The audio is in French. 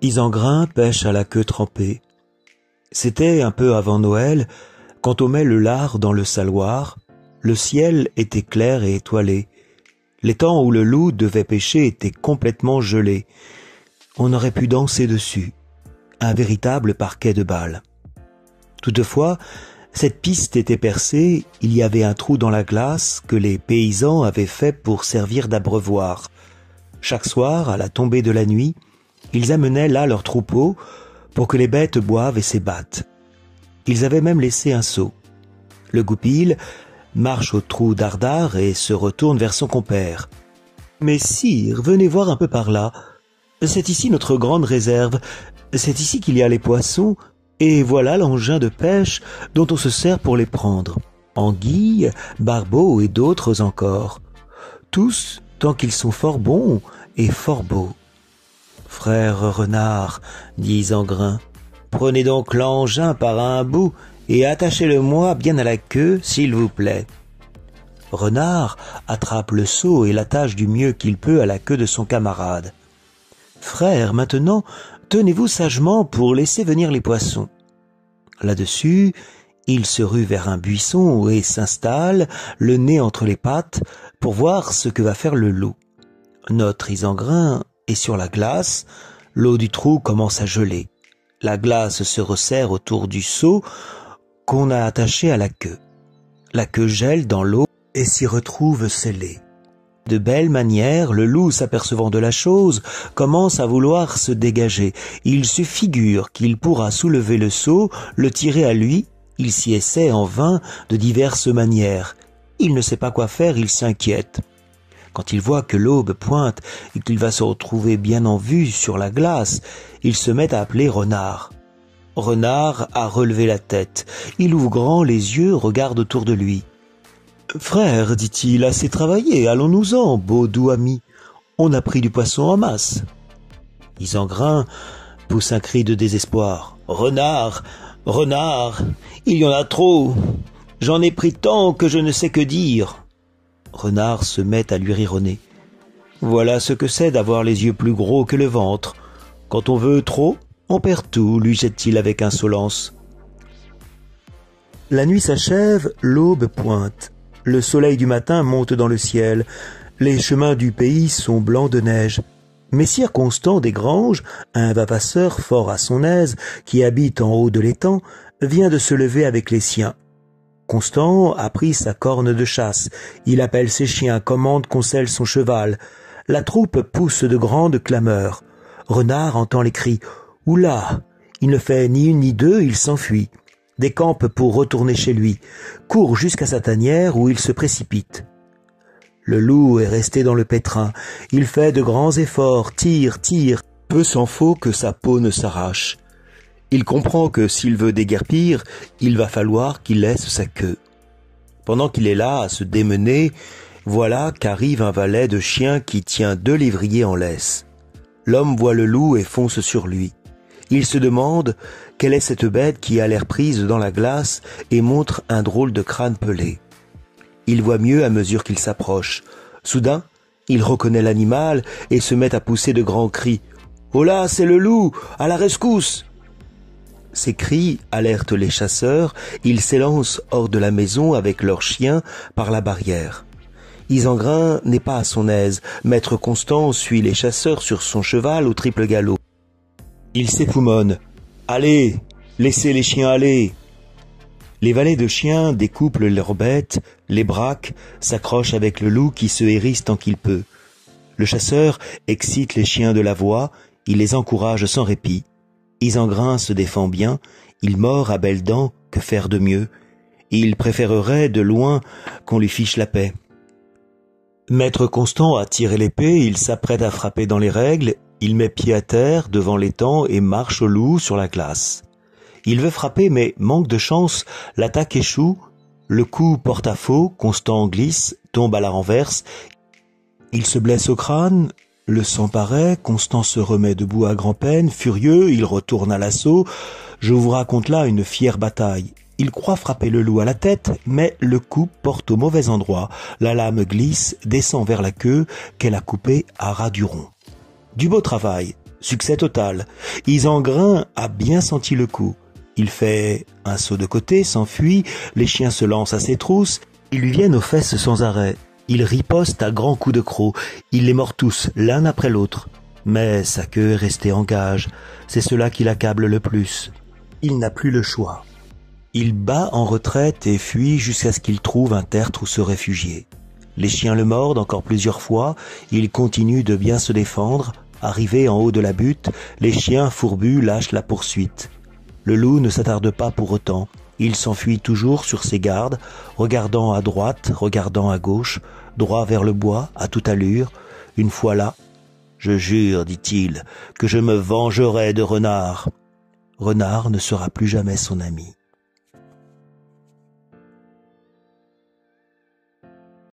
Isengrin pêche à la queue trempée. C'était un peu avant Noël, quand on met le lard dans le saloir, le ciel était clair et étoilé. L'étang où le loup devait pêcher était complètement gelé. On aurait pu danser dessus. Un véritable parquet de bal. Toutefois, cette piste était percée, il y avait un trou dans la glace que les paysans avaient fait pour servir d'abreuvoir. Chaque soir, à la tombée de la nuit, ils amenaient là leurs troupeaux pour que les bêtes boivent et s'ébattent. Ils avaient même laissé un seau. Le goupil marche au trou dardard et se retourne vers son compère. « Mais sire, venez voir un peu par là. C'est ici notre grande réserve. C'est ici qu'il y a les poissons, et voilà l'engin de pêche dont on se sert pour les prendre. Anguilles, barbeaux et d'autres encore. Tous tant qu'ils sont fort bons et fort beaux. » « Frère renard, dit Isengrin, prenez donc l'engin par un bout et attachez-le-moi bien à la queue, s'il vous plaît. » Renard attrape le seau et l'attache du mieux qu'il peut à la queue de son camarade. « Frère, maintenant, tenez-vous sagement pour laisser venir les poissons. » Là-dessus, il se rue vers un buisson et s'installe, le nez entre les pattes, pour voir ce que va faire le loup. Notre Isengrin est sur la glace, l'eau du trou commence à geler. La glace se resserre autour du seau qu'on a attaché à la queue. La queue gèle dans l'eau et s'y retrouve scellée. De belle manière, le loup, s'apercevant de la chose, commence à vouloir se dégager. Il se figure qu'il pourra soulever le seau, le tirer à lui. Il s'y essaie en vain de diverses manières. Il ne sait pas quoi faire, il s'inquiète. Quand il voit que l'aube pointe et qu'il va se retrouver bien en vue sur la glace, il se met à appeler Renard. Renard a relevé la tête. Il ouvre grand les yeux, regarde autour de lui. « Frère, dit-il, assez travaillé, allons-nous-en, beau doux ami. On a pris du poisson en masse. » Isengrin pousse un cri de désespoir. « Renard, renard, il y en a trop. J'en ai pris tant que je ne sais que dire. » Renard se met à lui rironner. « Voilà ce que c'est d'avoir les yeux plus gros que le ventre. Quand on veut trop, on perd tout, lui jette-t-il avec insolence. » La nuit s'achève, l'aube pointe. Le soleil du matin monte dans le ciel. Les chemins du pays sont blancs de neige. Messire Constant des Granges, un vavasseur fort à son aise, qui habite en haut de l'étang, vient de se lever avec les siens. Constant a pris sa corne de chasse. Il appelle ses chiens, commande qu'on selle son cheval. La troupe pousse de grandes clameurs. Renard entend les cris. « Oula !» Il ne fait ni une ni deux, il s'enfuit. Décampe pour retourner chez lui. Court jusqu'à sa tanière où il se précipite. Le loup est resté dans le pétrin. Il fait de grands efforts, tire, peu s'en faut que sa peau ne s'arrache. Il comprend que s'il veut déguerpir, il va falloir qu'il laisse sa queue. Pendant qu'il est là à se démener, voilà qu'arrive un valet de chien qui tient 2 lévriers en laisse. L'homme voit le loup et fonce sur lui. Il se demande quelle est cette bête qui a l'air prise dans la glace et montre un drôle de crâne pelé. Il voit mieux à mesure qu'il s'approche. Soudain, il reconnaît l'animal et se met à pousser de grands cris. « Oh là, c'est le loup! À la rescousse !» Ces cris alertent les chasseurs, ils s'élancent hors de la maison avec leurs chiens par la barrière. Isengrin n'est pas à son aise, Maître Constant suit les chasseurs sur son cheval au triple galop. Il s'époumonne. « Allez, laissez les chiens aller !» Les valets de chiens découpent leurs bêtes, les braquent, s'accrochent avec le loup qui se hérisse tant qu'il peut. Le chasseur excite les chiens de la voix, il les encourage sans répit. Isengrin se défend bien, il mord à belles dents, que faire de mieux? Il préférerait de loin qu'on lui fiche la paix. Maître Constant a tiré l'épée, il s'apprête à frapper dans les règles, il met pied à terre devant l'étang et marche au loup sur la glace. Il veut frapper mais manque de chance, l'attaque échoue, le coup porte à faux, Constant glisse, tombe à la renverse. Il se blesse au crâne, le sang paraît, Constant se remet debout à grand-peine, furieux, il retourne à l'assaut. Je vous raconte là une fière bataille. Il croit frapper le loup à la tête, mais le coup porte au mauvais endroit. La lame glisse, descend vers la queue, qu'elle a coupée à ras du rond. Du beau travail. Succès total. Isengrin a bien senti le coup. Il fait un saut de côté, s'enfuit, les chiens se lancent à ses trousses, ils lui viennent aux fesses sans arrêt. Il riposte à grands coups de croc, il les mord tous, l'un après l'autre. Mais sa queue est restée en gage, c'est cela qui l'accable le plus. Il n'a plus le choix. Il bat en retraite et fuit jusqu'à ce qu'il trouve un tertre où se réfugier. Les chiens le mordent encore plusieurs fois, il continue de bien se défendre. Arrivé en haut de la butte, les chiens fourbus lâchent la poursuite. Le loup ne s'attarde pas pour autant, il s'enfuit toujours sur ses gardes, regardant à droite, regardant à gauche, droit vers le bois, à toute allure. Une fois là, « Je jure, dit-il, que je me vengerai de Renard. » Renard ne sera plus jamais son ami.